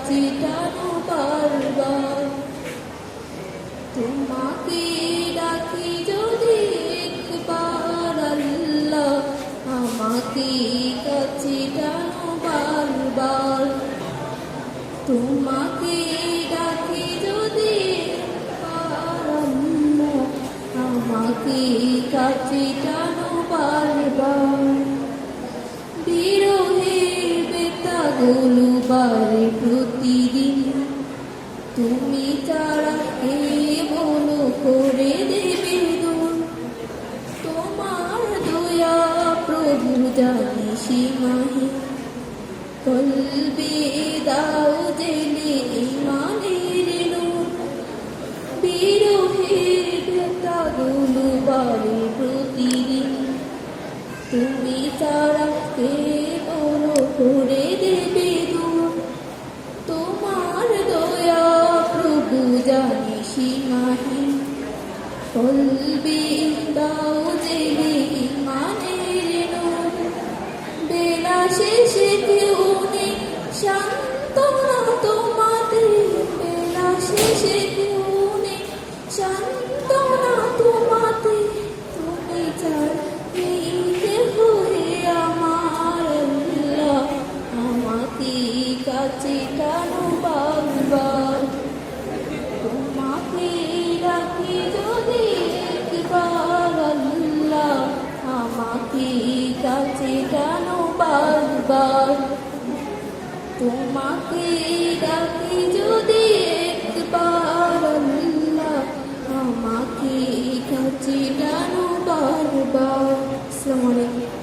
কাছে টানো বারবার। তোমাকে ডাকি যদি একবার আল্লাহ, আমাকে কাছে টানো বারবার। তোমাকে ডাকি যদি একবার আল্লাহ, আমাকে কাছে টানো বারবার। বিরহের বেতাগুলো বারে প্রতিদিন, তুমি ছাড়া কে বলো করে দেবে দূর। তোমার দয়া প্রভু জানি সীমাহীন, কলবে দাও জেলে ইমানের নূর। বিরহের বেতাগুলো বারে প্রতিদিন, তুমি ছাড়া কে বলো করে দেবে দূর। তোমার দয়া প্রভু জানি সীমাহীন, কলবে দাও জেলে ইমানের নূর। বেলা শেষে কেউ নেই সান্ত্বনা তোমাতে, বেলা শেষে কেউ নেই সান্ত্বনা তোমাতে। তুমি ছাড়া নেই কেহ হে আমার আল্লাহ, আমাকে কাছে টানো বারবার। তোমাকে ডাকি যদি একবার আল্লাহ, আমাকে কাছে টানো বারবার। তোমাকে ডাকি যদি একবার আল্লাহ, আমাকে কাছে টানো বারবার। আসসালামু আলাইকুম।